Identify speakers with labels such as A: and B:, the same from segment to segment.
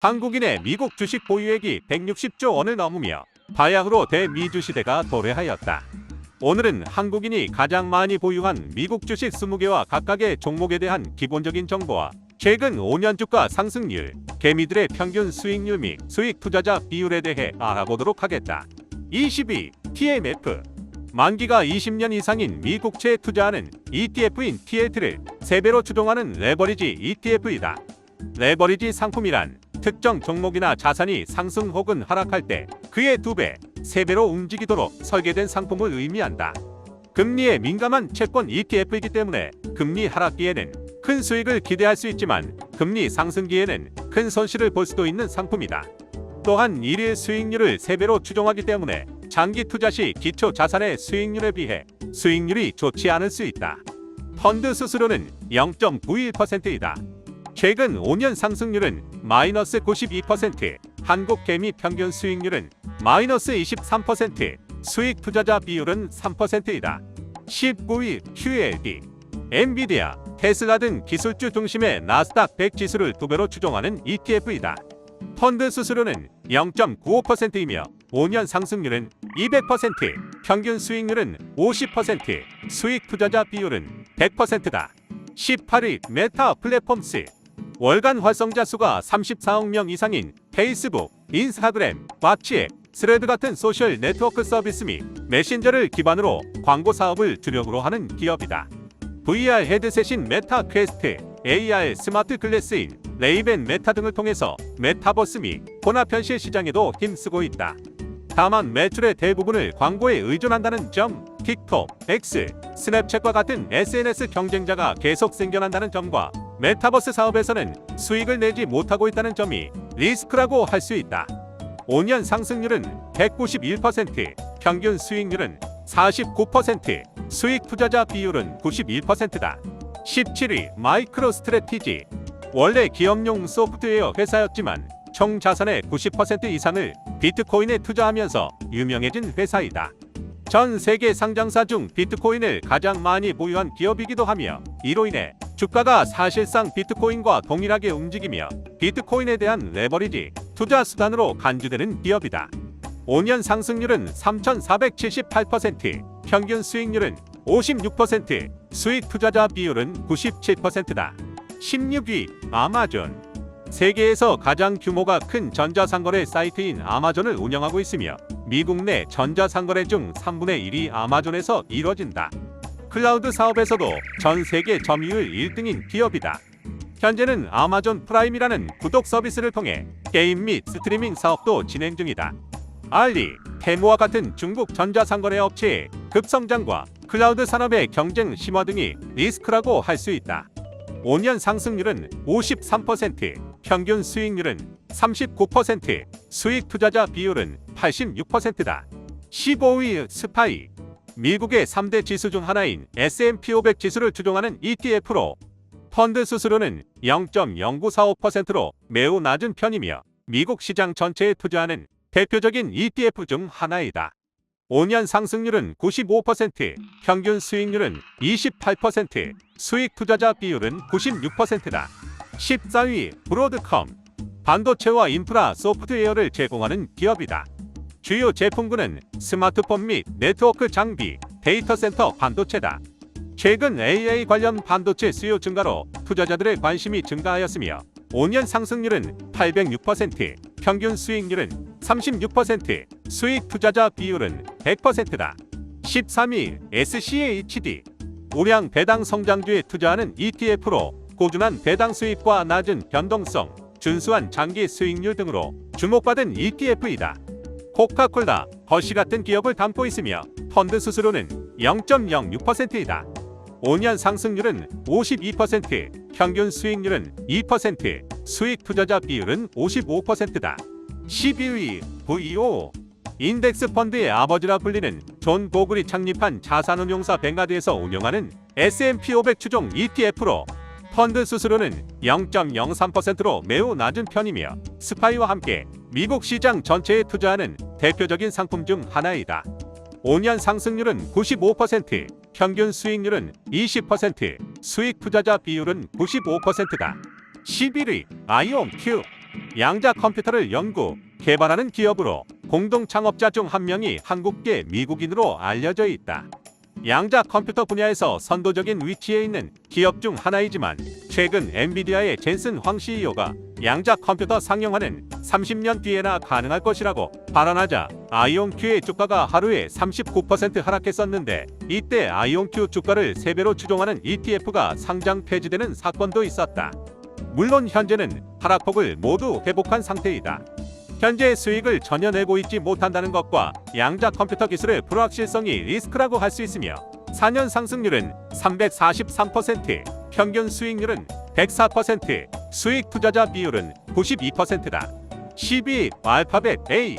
A: 한국인의 미국 주식 보유액이 160조 원을 넘으며 바야흐로 대미주 시대가 도래하였다. 오늘은 한국인이 가장 많이 보유한 미국 주식 20개와 각각의 종목에 대한 기본적인 정보와 최근 5년 주가 상승률, 개미들의 평균 수익률 및 수익 투자자 비율에 대해 알아보도록 하겠다. 22. TMF. 만기가 20년 이상인 미국채에 투자하는 ETF인 TLT를 3배로 추종하는 레버리지 ETF이다. 레버리지 상품이란 특정 종목이나 자산이 상승 혹은 하락할 때 그의 2배, 3배로 움직이도록 설계된 상품을 의미한다. 금리에 민감한 채권 ETF이기 때문에 금리 하락기에는 큰 수익을 기대할 수 있지만 금리 상승기에는 큰 손실을 볼 수도 있는 상품이다. 또한 일일 수익률을 3배로 추종하기 때문에 장기 투자 시 기초 자산의 수익률에 비해 수익률이 좋지 않을 수 있다. 펀드 수수료는 0.91%이다. 최근 5년 상승률은 마이너스 92%, 한국 개미 평균 수익률은 마이너스 23%, 수익 투자자 비율은 3%이다. 19위 QLD. 엔비디아, 테슬라 등 기술주 중심의 나스닥 100 지수를 2배로 추종하는 ETF이다. 펀드 수수료는 0.95%이며 5년 상승률은 200%, 평균 수익률은 50%, 수익 투자자 비율은 100%다. 18위 메타 플랫폼스. 월간 활성자 수가 34억 명 이상인 페이스북, 인스타그램, 왓츠앱, 스레드 같은 소셜 네트워크 서비스 및 메신저를 기반으로 광고 사업을 주력으로 하는 기업이다. VR 헤드셋인 메타 퀘스트, AR 스마트 글래스인 레이벤 메타 등을 통해서 메타버스 및 혼합현실 시장에도 힘쓰고 있다. 다만 매출의 대부분을 광고에 의존한다는 점, 틱톡, X, 스냅챗과 같은 SNS 경쟁자가 계속 생겨난다는 점과 메타버스 사업에서는 수익을 내지 못하고 있다는 점이 리스크라고 할 수 있다. 5년 상승률은 191%, 평균 수익률은 49%, 수익 투자자 비율은 91%다. 17위 마이크로 스트래티지. 원래 기업용 소프트웨어 회사였지만 총 자산의 90% 이상을 비트코인에 투자하면서 유명해진 회사이다. 전 세계 상장사 중 비트코인을 가장 많이 보유한 기업이기도 하며 이로 인해 주가가 사실상 비트코인과 동일하게 움직이며 비트코인에 대한 레버리지 투자 수단으로 간주되는 기업이다. 5년 상승률은 3,478%, 평균 수익률은 56%, 수익 투자자 비율은 97%다. 16위 아마존. 세계에서 가장 규모가 큰 전자상거래 사이트인 아마존을 운영하고 있으며 미국 내 전자상거래 중 3분의 1이 아마존에서 이뤄진다. 클라우드 사업에서도 전 세계 점유율 1등인 기업이다. 현재는 아마존 프라임이라는 구독 서비스를 통해 게임 및 스트리밍 사업도 진행 중이다. 알리, 테무와 같은 중국 전자상거래 업체의 급성장과 클라우드 산업의 경쟁 심화 등이 리스크라고 할 수 있다. 5년 상승률은 53%, 평균 수익률은 39%, 수익 투자자 비율은 86%다. 15위 스파이. 미국의 3대 지수 중 하나인 S&P 500 지수를 추종하는 ETF로 펀드 수수료는 0.0945%로 매우 낮은 편이며 미국 시장 전체에 투자하는 대표적인 ETF 중 하나이다. 5년 상승률은 95%, 평균 수익률은 28%, 수익 투자자 비율은 96%다. 14위 브로드컴. 반도체와 인프라 소프트웨어를 제공하는 기업이다. 주요 제품군은 스마트폰 및 네트워크 장비, 데이터 센터 반도체다. 최근 AI 관련 반도체 수요 증가로 투자자들의 관심이 증가하였으며 5년 상승률은 806%, 평균 수익률은 36%, 수익 투자자 비율은 100%다. 13위 SCHD. 우량 배당 성장주에 투자하는 ETF로 꾸준한 배당 수익과 낮은 변동성, 준수한 장기 수익률 등으로 주목받은 ETF이다. 코카콜라, 허쉬 같은 기업을 담고 있으며 펀드 수수료는 0.06%이다. 5년 상승률은 52%, 평균 수익률은 2%, 수익 투자자 비율은 55%다. 12위 VO. 인덱스 펀드의 아버지라 불리는 존 보글이 창립한 자산운용사 뱅가드에서 운영하는 S&P 500 추종 ETF로 펀드 수수료는 0.03%로 매우 낮은 편이며 스파이와 함께 미국 시장 전체에 투자하는 대표적인 상품 중 하나이다. 5년 상승률은 95%, 평균 수익률은 20%, 수익 투자자 비율은 95%다. 11위 아이온큐. 양자 컴퓨터를 연구, 개발하는 기업으로 공동 창업자 중 한 명이 한국계 미국인으로 알려져 있다. 양자 컴퓨터 분야에서 선도적인 위치에 있는 기업 중 하나이지만 최근 엔비디아의 젠슨 황 CEO가 양자 컴퓨터 상용화는 30년 뒤에나 가능할 것이라고 발언하자 아이온큐의 주가가 하루에 39% 하락했었는데, 이때 아이온큐 주가를 3배로 추종하는 ETF가 상장 폐지되는 사건도 있었다. 물론 현재는 하락폭을 모두 회복한 상태이다. 현재 수익을 전혀 내고 있지 못한다는 것과 양자 컴퓨터 기술의 불확실성이 리스크라고 할 수 있으며, 4년 상승률은 343%, 평균 수익률은 104%, 수익 투자자 비율은 92%다. 12. 알파벳 A.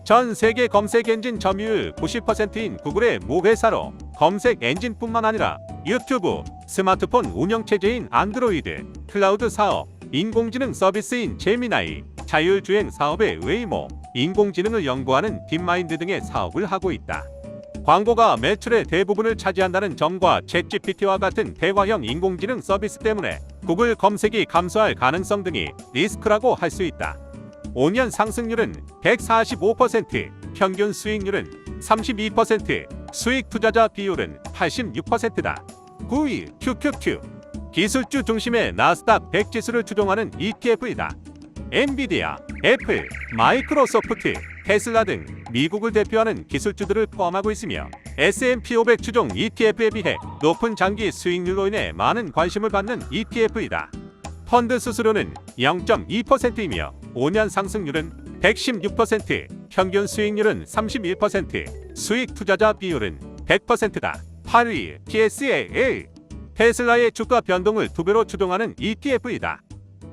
A: 전 세계 검색 엔진 점유율 90%인 구글의 모회사로 검색 엔진뿐만 아니라 유튜브, 스마트폰 운영체제인 안드로이드, 클라우드 사업, 인공지능 서비스인 제미나이, 자율주행 사업의 웨이모, 인공지능을 연구하는 딥마인드 등의 사업을 하고 있다. 광고가 매출의 대부분을 차지한다는 점과 챗GPT와 같은 대화형 인공지능 서비스 때문에 구글 검색이 감소할 가능성 등이 리스크라고 할 수 있다. 5년 상승률은 145%, 평균 수익률은 32%, 수익 투자자 비율은 86%다. 9위 QQQ. 기술주 중심의 나스닥 100 지수를 추종하는 ETF이다. 엔비디아, 애플, 마이크로소프트, 테슬라 등 미국을 대표하는 기술주들을 포함하고 있으며 S&P 500 추종 ETF에 비해 높은 장기 수익률로 인해 많은 관심을 받는 ETF이다. 펀드 수수료는 0.2%이며 5년 상승률은 116%, 평균 수익률은 31%, 수익 투자자 비율은 100%다. 8위 TSAA. 테슬라의 주가 변동을 2배로 추종하는 ETF이다.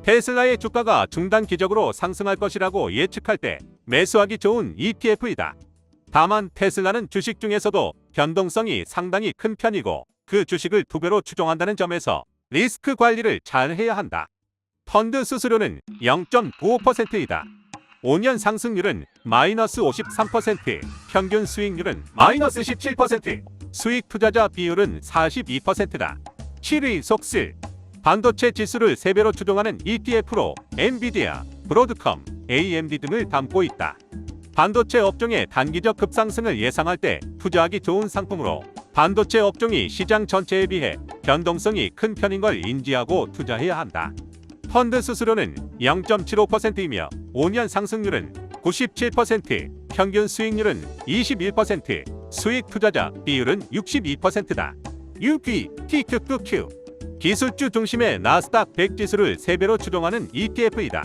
A: 테슬라의 주가가 중단기적으로 상승할 것이라고 예측할 때 매수하기 좋은 ETF이다. 다만 테슬라는 주식 중에서도 변동성이 상당히 큰 편이고 그 주식을 2배로 추종한다는 점에서 리스크 관리를 잘 해야 한다. 펀드 수수료는 0.95%이다. 5년 상승률은 마이너스 53%, 평균 수익률은 마이너스 17%, 수익 투자자 비율은 42%다. 7위 속스. 반도체 지수를 3배로 추종하는 ETF로 엔비디아, 브로드컴, AMD 등을 담고 있다. 반도체 업종의 단기적 급상승을 예상할 때 투자하기 좋은 상품으로 반도체 업종이 시장 전체에 비해 변동성이 큰 편인 걸 인지하고 투자해야 한다. 펀드 수수료는 0.75%이며 5년 상승률은 97%, 평균 수익률은 21%, 수익 투자자 비율은 62%다. TQQQ. 기술주 중심의 나스닥 100 지수를 3배로 추종하는 ETF이다.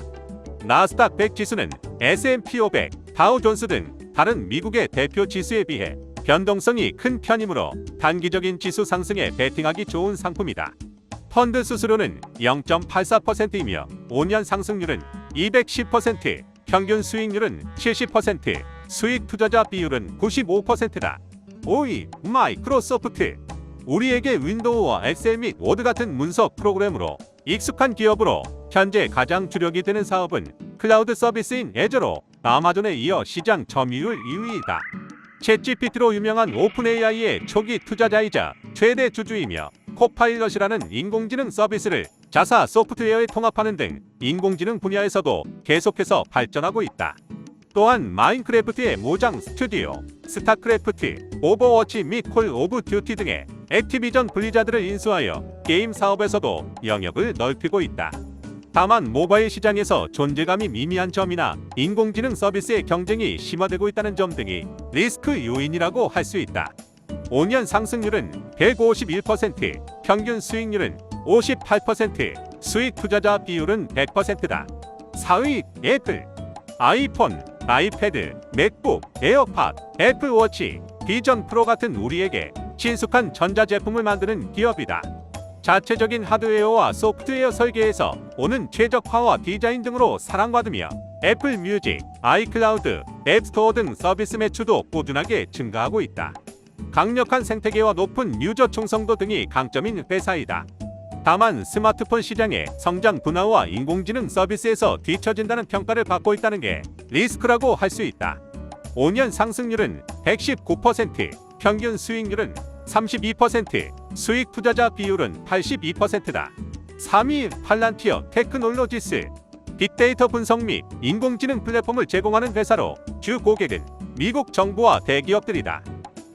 A: 나스닥 100 지수는 S&P 500, 다우존스 등 다른 미국의 대표 지수에 비해 변동성이 큰 편이므로 단기적인 지수 상승에 베팅하기 좋은 상품이다. 펀드 수수료는 0.84%이며 5년 상승률은 210%, 평균 수익률은 70%, 수익 투자자 비율은 95%다. 5위 마이크로소프트. 우리에게 윈도우와 엑셀 및 워드 같은 문서 프로그램으로 익숙한 기업으로 현재 가장 주력이 되는 사업은 클라우드 서비스인 애저로 아마존에 이어 시장 점유율 2위이다. 챗GPT로 유명한 오픈AI의 초기 투자자이자 최대 주주이며 코파일럿이라는 인공지능 서비스를 자사 소프트웨어에 통합하는 등 인공지능 분야에서도 계속해서 발전하고 있다. 또한 마인크래프트의 모장 스튜디오, 스타크래프트, 오버워치 및 콜 오브 듀티 등의 액티비전 블리자드를 인수하여 게임 사업에서도 영역을 넓히고 있다. 다만 모바일 시장에서 존재감이 미미한 점이나 인공지능 서비스의 경쟁이 심화되고 있다는 점 등이 리스크 요인이라고 할 수 있다. 5년 상승률은 151%, 평균 수익률은 58%, 수익 투자자 비율은 100%다. 4위 애플. 아이폰, 아이패드, 맥북, 에어팟, 애플워치, 비전 프로 같은 우리에게 친숙한 전자제품을 만드는 기업이다. 자체적인 하드웨어와 소프트웨어 설계에서 오는 최적화와 디자인 등으로 사랑받으며 애플 뮤직, 아이클라우드, 앱스토어 등 서비스 매출도 꾸준하게 증가하고 있다. 강력한 생태계와 높은 유저 충성도 등이 강점인 회사이다. 다만 스마트폰 시장의 성장 둔화와 인공지능 서비스에서 뒤처진다는 평가를 받고 있다는 게 리스크라고 할 수 있다. 5년 상승률은 119%, 평균 수익률은 32%, 수익 투자자 비율은 82%다. 3위 팔란티어 테크놀로지스. 빅데이터 분석 및 인공지능 플랫폼을 제공하는 회사로 주 고객은 미국 정부와 대기업들이다.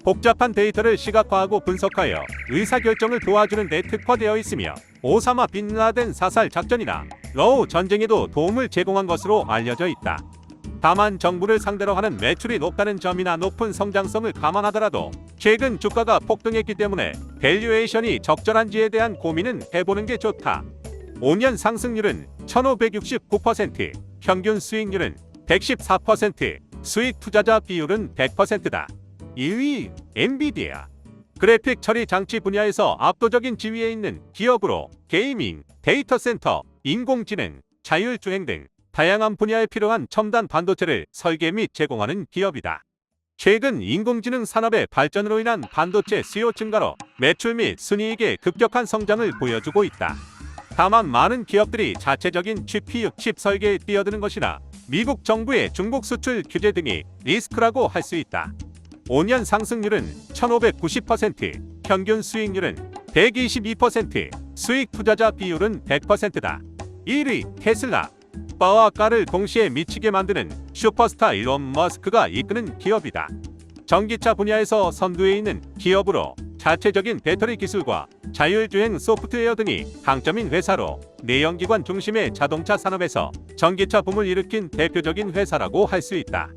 A: 복잡한 데이터를 시각화하고 분석하여 의사결정을 도와주는 데 특화되어 있으며 오사마 빈라덴 사살 작전이나 러우 전쟁에도 도움을 제공한 것으로 알려져 있다. 다만 정부를 상대로 하는 매출이 높다는 점이나 높은 성장성을 감안하더라도 최근 주가가 폭등했기 때문에 밸류에이션이 적절한지에 대한 고민은 해보는 게 좋다. 5년 상승률은 1569%, 평균 수익률은 114%, 수익 투자자 비율은 100%다. 2위 엔비디아. 그래픽 처리 장치 분야에서 압도적인 지위에 있는 기업으로 게이밍, 데이터 센터, 인공지능, 자율주행 등 다양한 분야에 필요한 첨단 반도체를 설계 및 제공하는 기업이다. 최근 인공지능 산업의 발전으로 인한 반도체 수요 증가로 매출 및 순이익의 급격한 성장을 보여주고 있다. 다만 많은 기업들이 자체적인 GPU 칩 설계에 뛰어드는 것이나 미국 정부의 중국 수출 규제 등이 리스크라고 할 수 있다. 5년 상승률은 1590%, 평균 수익률은 122%, 수익 투자자 비율은 100%다. 1위 테슬라. 바와 가를 동시에 미치게 만드는 슈퍼스타 일론 머스크가 이끄는 기업이다. 전기차 분야에서 선두에 있는 기업으로 자체적인 배터리 기술과 자율주행 소프트웨어 등이 강점인 회사로 내연기관 중심의 자동차 산업에서 전기차 붐을 일으킨 대표적인 회사라고 할 수 있다.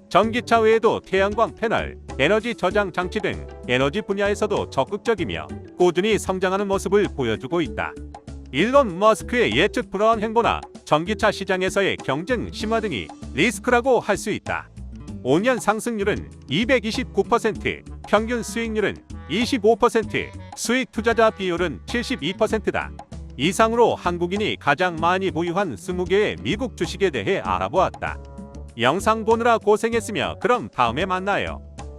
A: 전기차 외에도 태양광 패널, 에너지 저장 장치 등 에너지 분야에서도 적극적이며 꾸준히 성장하는 모습을 보여주고 있다. 일론 머스크의 예측 불허한 행보나 전기차 시장에서의 경쟁 심화 등이 리스크라고 할 수 있다. 5년 상승률은 229%, 평균 수익률은 25%, 수익 투자자 비율은 72%다. 이상으로 한국인이 가장 많이 보유한 20개의 미국 주식에 대해 알아보았다. 영상 보느라 고생했으며 그럼 다음에 만나요.